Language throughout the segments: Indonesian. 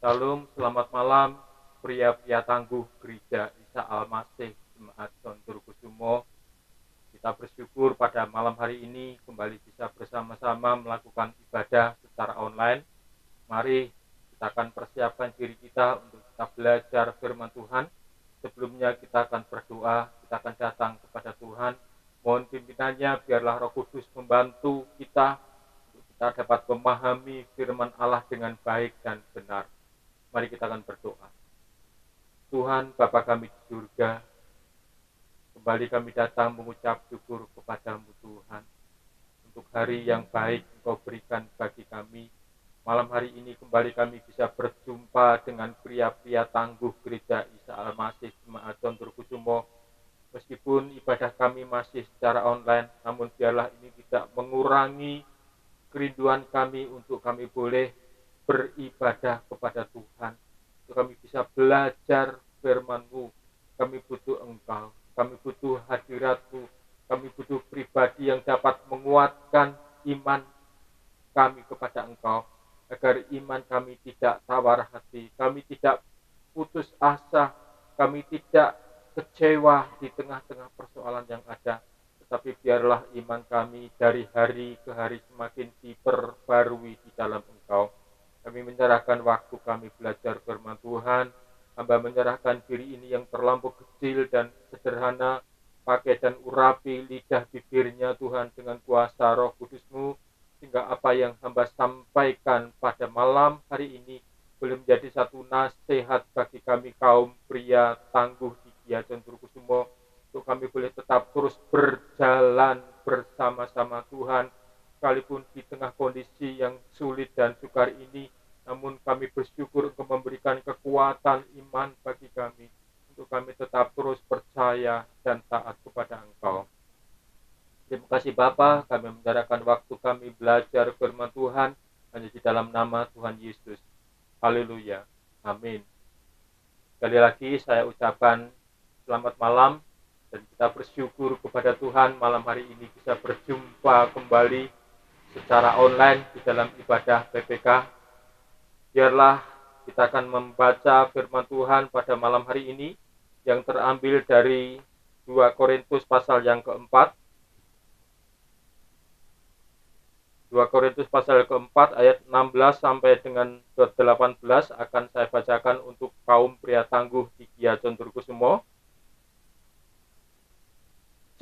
Shalom, selamat malam, pria-pria tangguh Gereja Isa Al-Masih Jemaat Condrokusumo. Kita bersyukur pada malam hari ini kembali bisa bersama-sama melakukan ibadah secara online. Mari kita akan persiapkan diri kita untuk kita belajar firman Tuhan. Sebelumnya kita akan berdoa, kita akan datang kepada Tuhan. Mohon pimpinannya, biarlah Roh Kudus membantu kita untuk kita dapat memahami firman Allah dengan baik dan benar. Mari kita akan berdoa. Tuhan, Bapa kami di surga, kembali kami datang mengucap syukur kepadamu Tuhan, untuk hari yang baik Engkau berikan bagi kami. Malam hari ini kembali kami bisa berjumpa dengan pria-pria tangguh Gereja Isa Al-Masih Jemaat Condrokusumo. Meskipun ibadah kami masih secara online, namun biarlah ini tidak mengurangi kerinduan kami untuk kami boleh beribadah kepada Tuhan. Untuk kami bisa belajar firman-Mu. Kami butuh Engkau, kami butuh hadirat-Mu, kami butuh pribadi yang dapat menguatkan iman kami kepada Engkau, agar iman kami tidak tawar hati, kami tidak putus asa, kami tidak kecewa di tengah-tengah persoalan yang ada, tetapi biarlah iman kami dari hari ke hari semakin diperbarui di dalam Engkau. Kami menyerahkan waktu kami belajar firman Tuhan. Hamba menyerahkan diri ini yang terlampau kecil dan sederhana. Pakai dan urapi lidah bibirnya Tuhan dengan kuasa Roh Kudus-Mu, sehingga apa yang hamba sampaikan pada malam hari ini boleh menjadi satu nasihat bagi kami kaum pria tangguh di Gia Condrokusumo, untuk kami boleh tetap terus berjalan bersama-sama Tuhan, sekalipun di tengah kondisi yang sulit dan sukar ini, namun kami bersyukur Engkau memberikan kekuatan iman bagi kami, untuk kami tetap terus percaya dan taat kepada Engkau. Terima kasih Bapa, kami menyerahkan waktu kami belajar firman Tuhan hanya di dalam nama Tuhan Yesus. Haleluya. Amin. Sekali lagi saya ucapkan selamat malam, dan kita bersyukur kepada Tuhan malam hari ini bisa berjumpa kembali secara online di dalam ibadah PPK. Biarlah kita akan membaca firman Tuhan pada malam hari ini yang terambil dari 2 Korintus pasal yang keempat. 2 Korintus pasal keempat ayat 16 sampai dengan 18 akan saya bacakan untuk kaum pria tangguh di Gia Condrokusumo.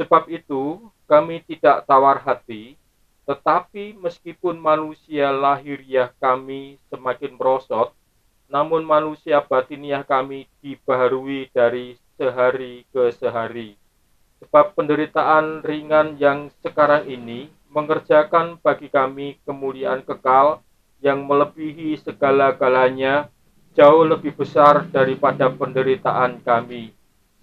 Sebab itu kami tidak tawar hati, tetapi meskipun manusia lahiriah kami semakin merosot, namun manusia batiniah kami dibaharui dari sehari ke sehari. Sebab penderitaan ringan yang sekarang ini mengerjakan bagi kami kemuliaan kekal yang melebihi segala-galanya, jauh lebih besar daripada penderitaan kami.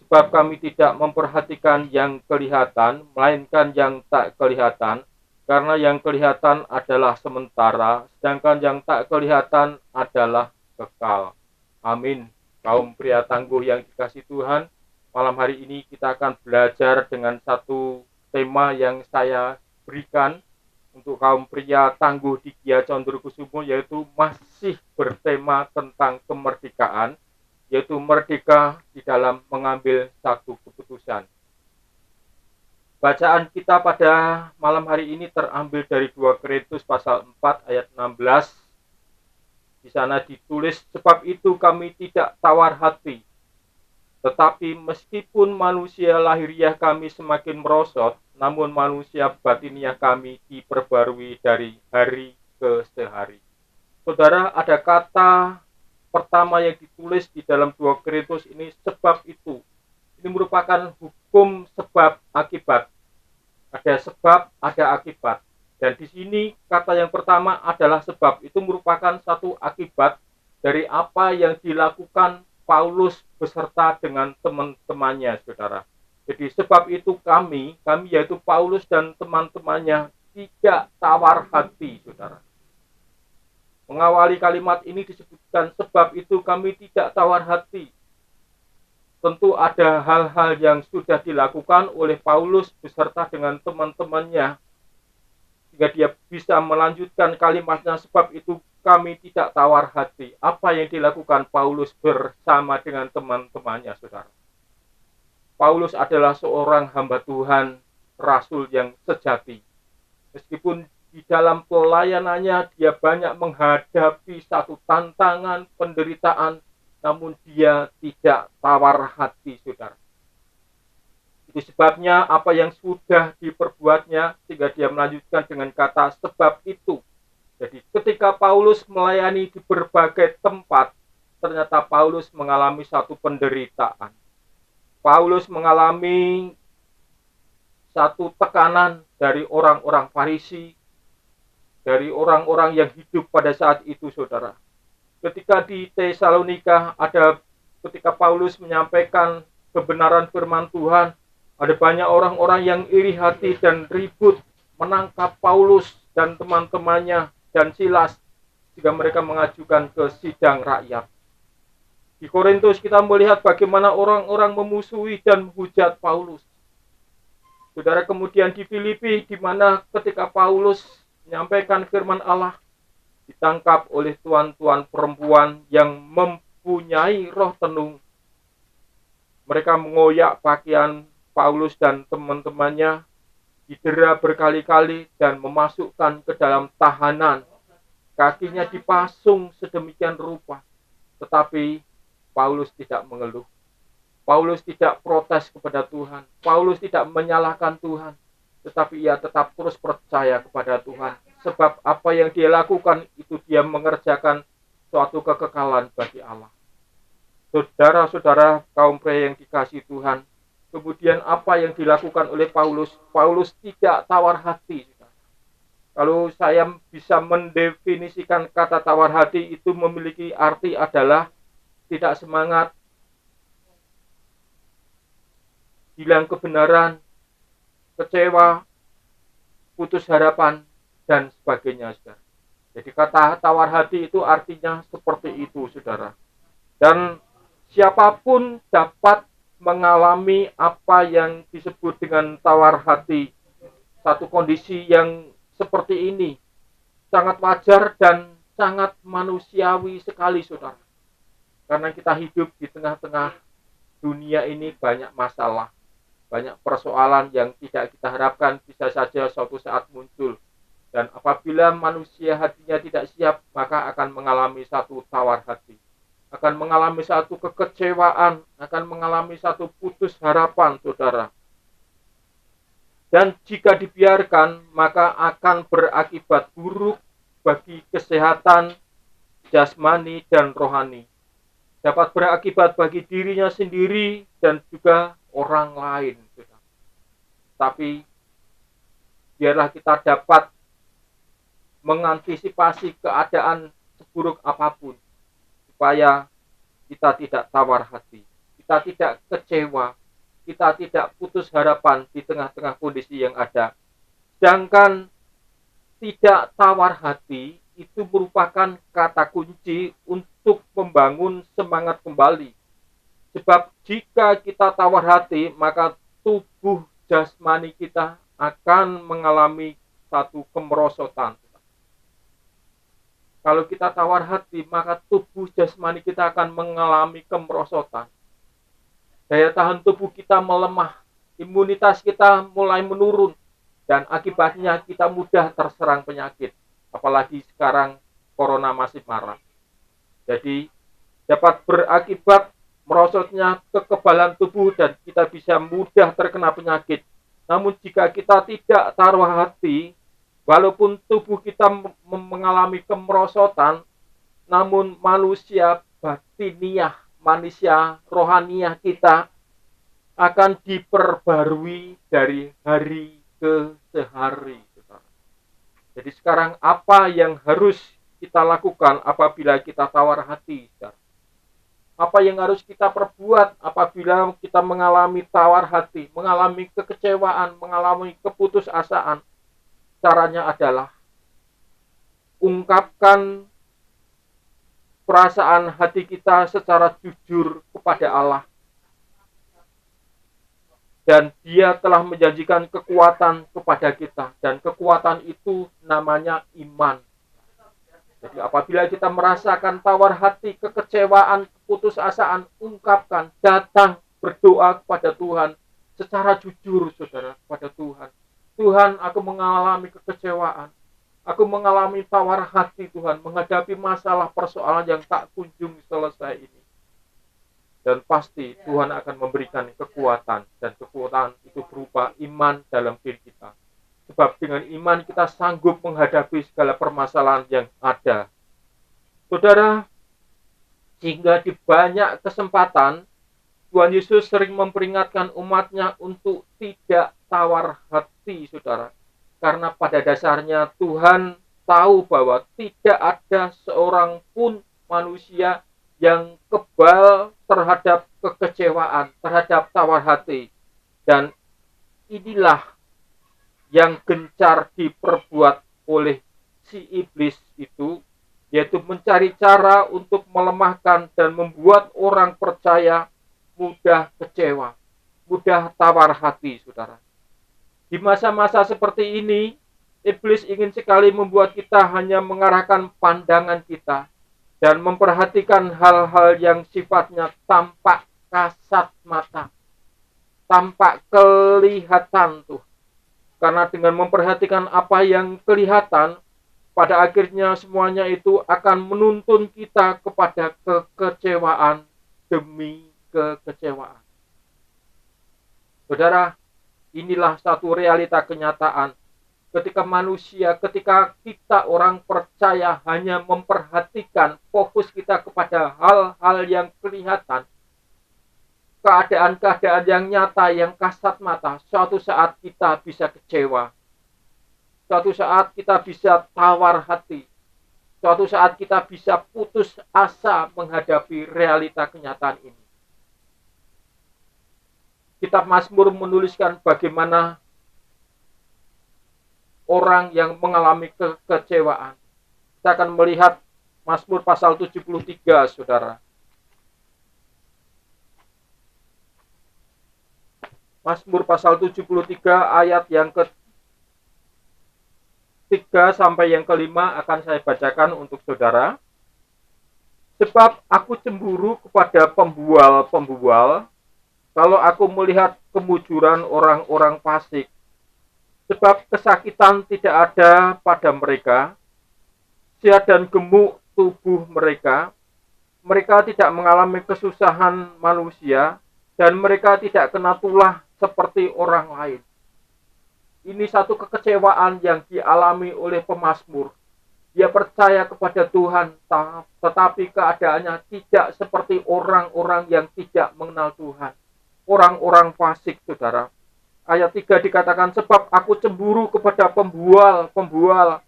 Sebab kami tidak memperhatikan yang kelihatan, melainkan yang tak kelihatan, karena yang kelihatan adalah sementara, sedangkan yang tak kelihatan adalah kekal. Amin. Kaum pria tangguh yang dikasihi Tuhan, malam hari ini kita akan belajar dengan satu tema yang saya berikan untuk kaum pria tangguh di Gia Condrokusumo, yaitu masih bertema tentang kemerdekaan, yaitu merdeka di dalam mengambil satu keputusan. Bacaan kita pada malam hari ini terambil dari 2 Korintus pasal 4 ayat 16. Di sana ditulis, sebab itu kami tidak tawar hati, tetapi meskipun manusia lahiriah kami semakin merosot, namun manusia batiniah kami diperbarui dari hari ke sehari. Saudara, ada kata pertama yang ditulis di dalam 2 Korintus ini, sebab itu. Ini merupakan hukum sebab akibat. Ada sebab, ada akibat. Dan di sini kata yang pertama adalah sebab. Itu merupakan satu akibat dari apa yang dilakukan Paulus beserta dengan teman-temannya, saudara. Jadi sebab itu kami yaitu Paulus dan teman-temannya tidak tawar hati, saudara. Mengawali kalimat ini disebutkan, sebab itu kami tidak tawar hati. Tentu ada hal-hal yang sudah dilakukan oleh Paulus beserta dengan teman-temannya, sehingga dia bisa melanjutkan kalimatnya, sebab itu kami tidak tawar hati. Apa yang dilakukan Paulus bersama dengan teman-temannya, saudara? Paulus adalah seorang hamba Tuhan, rasul yang sejati. Meskipun di dalam pelayanannya dia banyak menghadapi satu tantangan, penderitaan, namun dia tidak tawar hati, saudara. Itu sebabnya apa yang sudah diperbuatnya, sehingga dia melanjutkan dengan kata sebab itu. Jadi ketika Paulus melayani di berbagai tempat, ternyata Paulus mengalami satu penderitaan. Paulus mengalami satu tekanan dari orang-orang Farisi, dari orang-orang yang hidup pada saat itu, saudara. Ketika di Tesalonika ketika Paulus menyampaikan kebenaran firman Tuhan, ada banyak orang-orang yang iri hati dan ribut menangkap Paulus dan teman-temannya dan Silas jika mereka mengajukan ke sidang rakyat. Di Korintus kita melihat bagaimana orang-orang memusuhi dan menghujat Paulus. Saudara, kemudian di Filipi, di mana ketika Paulus menyampaikan firman Allah, ditangkap oleh tuan-tuan perempuan yang mempunyai roh tenung. Mereka mengoyak pakaian Paulus dan teman-temannya, didera berkali-kali dan memasukkan ke dalam tahanan. Kakinya dipasung sedemikian rupa. Tetapi Paulus tidak mengeluh. Paulus tidak protes kepada Tuhan. Paulus tidak menyalahkan Tuhan. Tetapi ia tetap terus percaya kepada Tuhan. Sebab apa yang dia lakukan itu dia mengerjakan suatu kekekalan bagi Allah. Saudara-saudara kaum pria yang dikasihi Tuhan, kemudian apa yang dilakukan oleh Paulus? Paulus tidak tawar hati. Kalau saya bisa mendefinisikan kata tawar hati, itu memiliki arti adalah tidak semangat, hilang kebenaran, kecewa, putus harapan, dan sebagainya, saudara. Jadi kata tawar hati itu artinya seperti itu, saudara. Dan siapapun dapat mengalami apa yang disebut dengan tawar hati. Satu kondisi yang seperti ini sangat wajar dan sangat manusiawi sekali, saudara. Karena kita hidup di tengah-tengah dunia ini banyak masalah, banyak persoalan yang tidak kita harapkan bisa saja suatu saat muncul. Dan apabila manusia hatinya tidak siap, maka akan mengalami satu tawar hati. Akan mengalami satu kekecewaan, akan mengalami satu putus harapan, saudara. Dan jika dibiarkan, maka akan berakibat buruk bagi kesehatan jasmani dan rohani. Dapat berakibat bagi dirinya sendiri dan juga orang lain. Tapi biarlah kita dapat mengantisipasi keadaan seburuk apapun, supaya kita tidak tawar hati, kita tidak kecewa, kita tidak putus harapan di tengah-tengah kondisi yang ada. Sedangkan tidak tawar hati itu merupakan kata kunci untuk membangun semangat kembali. Sebab jika kita tawar hati, maka tubuh jasmani kita akan mengalami satu kemerosotan. Kalau kita tawar hati, maka tubuh jasmani kita akan mengalami kemerosotan. Daya tahan tubuh kita melemah, imunitas kita mulai menurun, dan akibatnya kita mudah terserang penyakit. Apalagi sekarang corona masih marak. Jadi dapat berakibat merosotnya kekebalan tubuh dan kita bisa mudah terkena penyakit. Namun jika kita tidak taruh hati, walaupun tubuh kita mengalami kemerosotan, namun manusia batiniah, manusia rohaniah kita akan diperbarui dari hari ke hari. Jadi sekarang apa yang harus kita lakukan apabila kita tawar hati? Apa yang harus kita perbuat apabila kita mengalami tawar hati, mengalami kekecewaan, mengalami keputusasaan? Caranya adalah ungkapkan perasaan hati kita secara jujur kepada Allah. Dan Dia telah menjanjikan kekuatan kepada kita. Dan kekuatan itu namanya iman. Jadi apabila kita merasakan tawar hati, kekecewaan, keputusasaan, ungkapkan, datang berdoa kepada Tuhan secara jujur, saudara, kepada Tuhan. Tuhan, aku mengalami kekecewaan. Aku mengalami tawar hati, Tuhan, menghadapi masalah persoalan yang tak kunjung selesai ini. Dan pasti Tuhan akan memberikan kekuatan, dan kekuatan itu berupa iman dalam diri kita. Sebab dengan iman kita sanggup menghadapi segala permasalahan yang ada. Saudara, sehingga di banyak kesempatan Tuhan Yesus sering memperingatkan umatnya untuk tidak tawar hati, saudara. Karena pada dasarnya Tuhan tahu bahwa tidak ada seorang pun manusia yang kebal terhadap kekecewaan, terhadap tawar hati. Dan inilah yang gencar diperbuat oleh si iblis itu, yaitu mencari cara untuk melemahkan dan membuat orang percaya mudah kecewa, mudah tawar hati, saudara. Di masa-masa seperti ini, iblis ingin sekali membuat kita hanya mengarahkan pandangan kita dan memperhatikan hal-hal yang sifatnya tampak kasat mata, tampak kelihatan tuh. Karena dengan memperhatikan apa yang kelihatan, pada akhirnya semuanya itu akan menuntun kita kepada kekecewaan demi kekecewaan. Saudara, inilah satu realita kenyataan. Ketika kita orang percaya hanya memperhatikan, fokus kita kepada hal-hal yang kelihatan, keadaan-keadaan yang nyata, yang kasat mata, suatu saat kita bisa kecewa. Suatu saat kita bisa tawar hati. Suatu saat kita bisa putus asa menghadapi realita kenyataan ini. Kitab Mazmur menuliskan bagaimana orang yang mengalami kekecewaan. Kita akan melihat Mazmur pasal 73, saudara. Mazmur pasal 73 ayat yang ke-3 sampai yang ke-5 akan saya bacakan untuk saudara. Sebab aku cemburu kepada pembual-pembual, kalau aku melihat kemujuran orang-orang fasik. Sebab kesakitan tidak ada pada mereka, sia dan gemuk tubuh mereka. Mereka tidak mengalami kesusahan manusia, dan mereka tidak kena tulah seperti orang lain. Ini satu kekecewaan yang dialami oleh pemazmur. Dia percaya kepada Tuhan, tetapi keadaannya tidak seperti orang-orang yang tidak mengenal Tuhan. Orang-orang fasik, saudara. Ayat 3 dikatakan, sebab aku cemburu kepada pembual-pembual.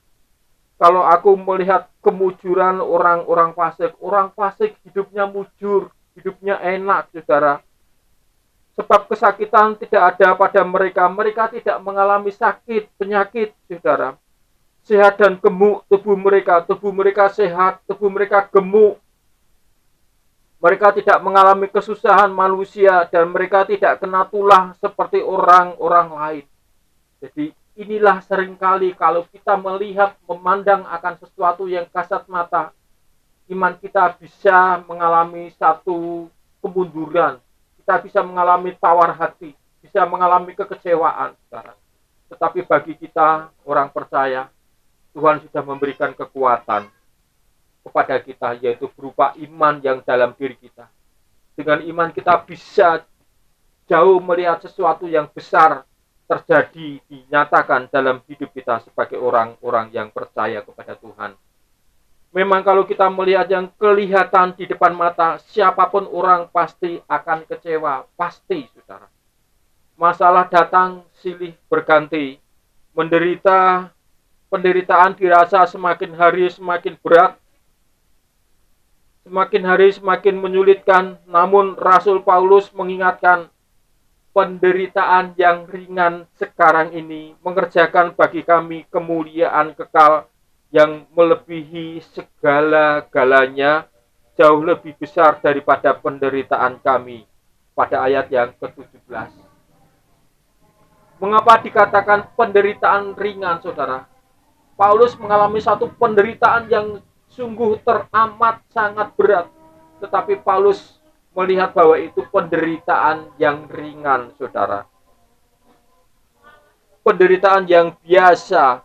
Kalau aku melihat kemujuran orang-orang fasik. Orang fasik hidupnya mujur, hidupnya enak, saudara. Sebab kesakitan tidak ada pada mereka. Mereka tidak mengalami sakit, penyakit, saudara. Sehat dan gemuk tubuh mereka sehat, tubuh mereka gemuk. Mereka tidak mengalami kesusahan manusia dan mereka tidak kena tulah seperti orang-orang lain. Jadi inilah seringkali kalau kita melihat, memandang akan sesuatu yang kasat mata, iman kita bisa mengalami satu kemunduran. Kita bisa mengalami tawar hati, bisa mengalami kekecewaan. Tetapi bagi kita orang percaya, Tuhan sudah memberikan kekuatan kepada kita, yaitu berupa iman yang dalam diri kita. Dengan iman kita bisa jauh melihat sesuatu yang besar terjadi, dinyatakan dalam hidup kita sebagai orang-orang yang percaya kepada Tuhan. Memang kalau kita melihat yang kelihatan di depan mata, siapapun orang pasti akan kecewa, pasti, saudara. Masalah datang silih berganti, penderitaan dirasa semakin hari semakin berat, semakin hari semakin menyulitkan. Namun Rasul Paulus mengingatkan, penderitaan yang ringan sekarang ini mengerjakan bagi kami kemuliaan kekal yang melebihi segala-galanya, jauh lebih besar daripada penderitaan kami. Pada ayat yang ke-17. Mengapa dikatakan penderitaan ringan, saudara? Paulus mengalami satu penderitaan yang sungguh teramat sangat berat. Tetapi Paulus melihat bahwa itu penderitaan yang ringan, saudara. Penderitaan yang biasa.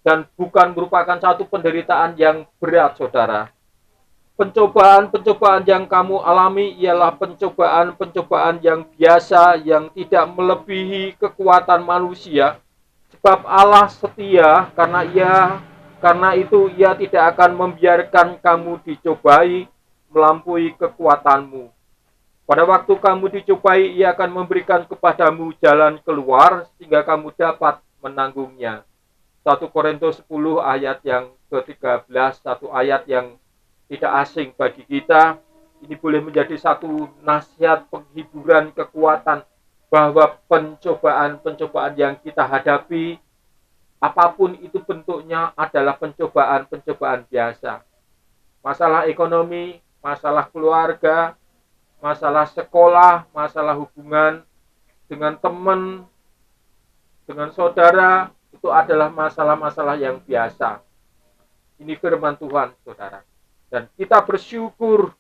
Dan bukan merupakan satu penderitaan yang berat, saudara. Pencobaan-pencobaan yang kamu alami ialah pencobaan-pencobaan yang biasa, yang tidak melebihi kekuatan manusia. Sebab Allah setia, karena itu ia tidak akan membiarkan kamu dicobai melampaui kekuatanmu. Pada waktu kamu dicobai, ia akan memberikan kepadamu jalan keluar sehingga kamu dapat menanggungnya. 1 Korintus 10 ayat yang ke-13, satu ayat yang tidak asing bagi kita. Ini boleh menjadi satu nasihat penghiburan kekuatan bahwa pencobaan-pencobaan yang kita hadapi, apapun itu bentuknya, adalah pencobaan-pencobaan biasa. Masalah ekonomi, masalah keluarga, masalah sekolah, masalah hubungan dengan teman, dengan saudara, itu adalah masalah-masalah yang biasa. Ini firman Tuhan, saudara. Dan kita bersyukur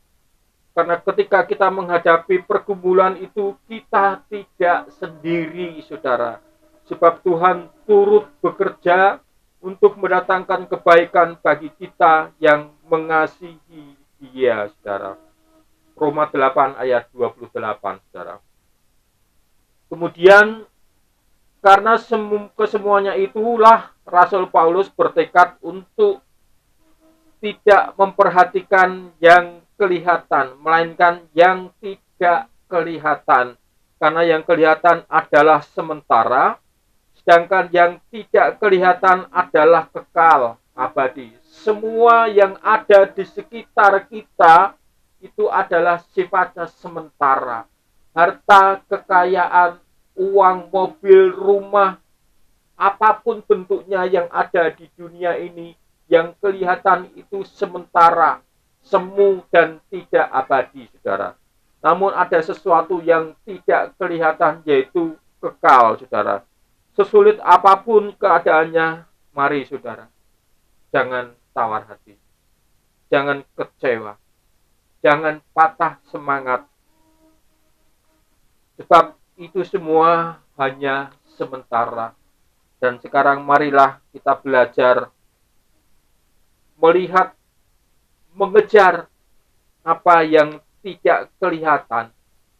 karena ketika kita menghadapi pergumulan itu, kita tidak sendiri, saudara. Sebab Tuhan turut bekerja untuk mendatangkan kebaikan bagi kita yang mengasihi Dia, saudara. Roma 8 ayat 28, saudara. Kemudian, karena kesemuanya itulah Rasul Paulus bertekad untuk tidak memperhatikan yang kelihatan, melainkan yang tidak kelihatan. Karena yang kelihatan adalah sementara, sedangkan yang tidak kelihatan adalah kekal, abadi. Semua yang ada di sekitar kita itu adalah sifatnya sementara. Harta, kekayaan, uang, mobil, rumah, apapun bentuknya yang ada di dunia ini, yang kelihatan itu sementara, semu dan tidak abadi, saudara. Namun ada sesuatu yang tidak kelihatan, yaitu kekal, saudara. Sesulit apapun keadaannya, mari saudara, jangan tawar hati, jangan kecewa, jangan patah semangat. Sebab itu semua hanya sementara. Dan sekarang marilah kita belajar melihat, mengejar apa yang tidak kelihatan,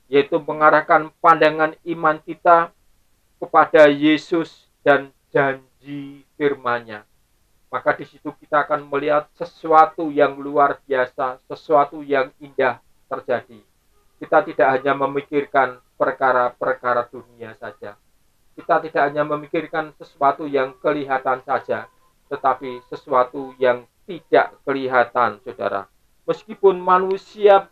yaitu mengarahkan pandangan iman kita kepada Yesus dan janji firman-Nya. Maka di situ kita akan melihat sesuatu yang luar biasa, sesuatu yang indah terjadi. Kita tidak hanya memikirkan perkara-perkara dunia saja. Kita tidak hanya memikirkan sesuatu yang kelihatan saja, tetapi sesuatu yang tidak kelihatan, saudara. Meskipun manusia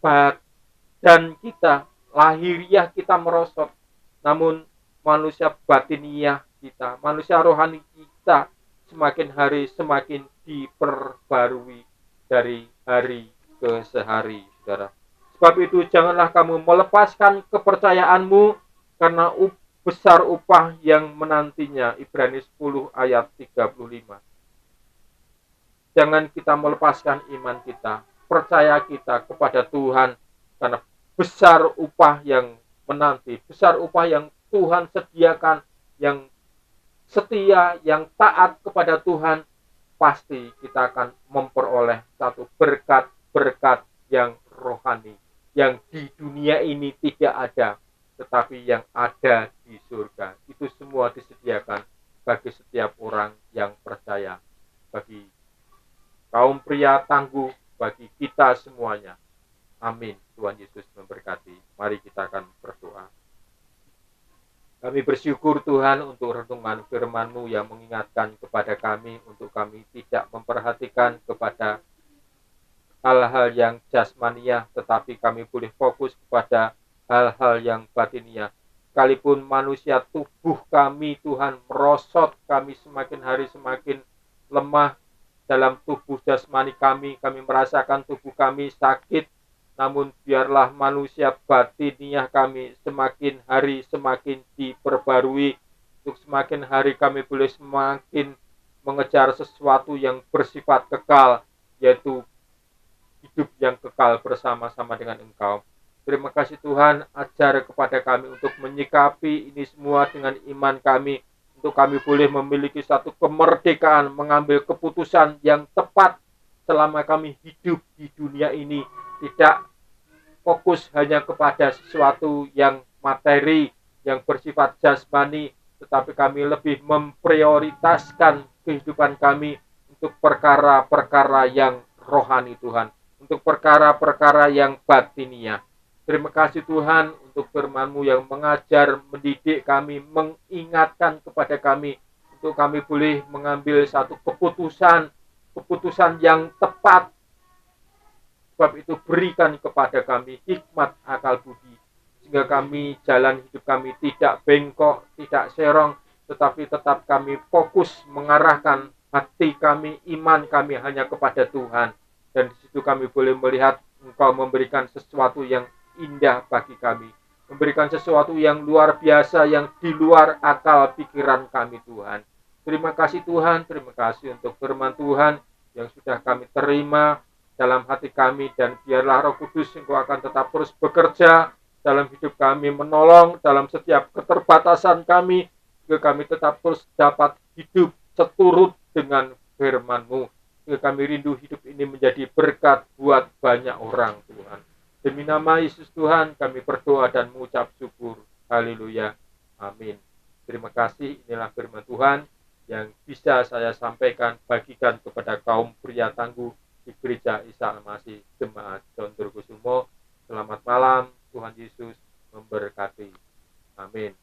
badan kita, lahiriah kita merosot, namun manusia batiniah kita, manusia rohani kita semakin hari semakin diperbarui dari hari ke hari, saudara. Sebab itu janganlah kamu melepaskan kepercayaanmu, karena besar upah yang menantinya. Ibrani 10 ayat 35. Jangan kita melepaskan iman kita, percaya kita kepada Tuhan, karena besar upah yang menanti, besar upah yang Tuhan sediakan, yang setia, yang taat kepada Tuhan, pasti kita akan memperoleh satu berkat-berkat yang rohani, yang di dunia ini tidak ada, tetapi yang ada di surga. Itu semua disediakan bagi setiap orang yang percaya, bagi kaum pria tangguh, bagi kita semuanya. Amin. Tuhan Yesus memberkati. Mari kita akan berdoa. Kami bersyukur Tuhan untuk renungan firman-Mu yang mengingatkan kepada kami untuk kami tidak memperhatikan kepada hal-hal yang jasmaniah, tetapi kami boleh fokus kepada hal-hal yang batiniah. Sekalipun manusia tubuh kami Tuhan merosot, kami semakin hari semakin lemah dalam tubuh jasmani kami merasakan tubuh kami sakit, namun biarlah manusia batiniah kami semakin hari semakin diperbarui untuk semakin hari kami boleh semakin mengejar sesuatu yang bersifat kekal, yaitu hidup yang kekal bersama-sama dengan Engkau. Terima kasih Tuhan, ajar kepada kami untuk menyikapi ini semua dengan iman kami, untuk kami boleh memiliki satu kemerdekaan, mengambil keputusan yang tepat selama kami hidup di dunia ini, tidak fokus hanya kepada sesuatu yang materi, yang bersifat jasmani, tetapi kami lebih memprioritaskan kehidupan kami untuk perkara-perkara yang rohani Tuhan, untuk perkara-perkara yang batinia. Terima kasih Tuhan untuk firman-Mu yang mengajar, mendidik kami, mengingatkan kepada kami, untuk kami boleh mengambil satu keputusan yang tepat. Sebab itu berikan kepada kami hikmat akal budi, sehingga kami jalan hidup kami tidak bengkok, tidak serong, tetapi tetap kami fokus mengarahkan hati kami, iman kami hanya kepada Tuhan. Dan di situ kami boleh melihat Engkau memberikan sesuatu yang indah bagi kami, memberikan sesuatu yang luar biasa, yang di luar akal pikiran kami Tuhan. Terima kasih Tuhan, terima kasih untuk firman Tuhan yang sudah kami terima dalam hati kami, dan biarlah Roh Kudus Engkau akan tetap terus bekerja dalam hidup kami, menolong dalam setiap keterbatasan kami, sehingga kami tetap terus dapat hidup seturut dengan firman-Mu, sehingga kami rindu hidup ini menjadi berkat buat banyak orang Tuhan. Demi nama Yesus Tuhan kami berdoa dan mengucap syukur. Haleluya. Amin. Terima kasih, inilah firman Tuhan yang bisa saya sampaikan, bagikan kepada kaum pria tangguh di Gereja Isa Al-Masih Jemaat Condrokusumo. Selamat malam, Tuhan Yesus memberkati. Amin.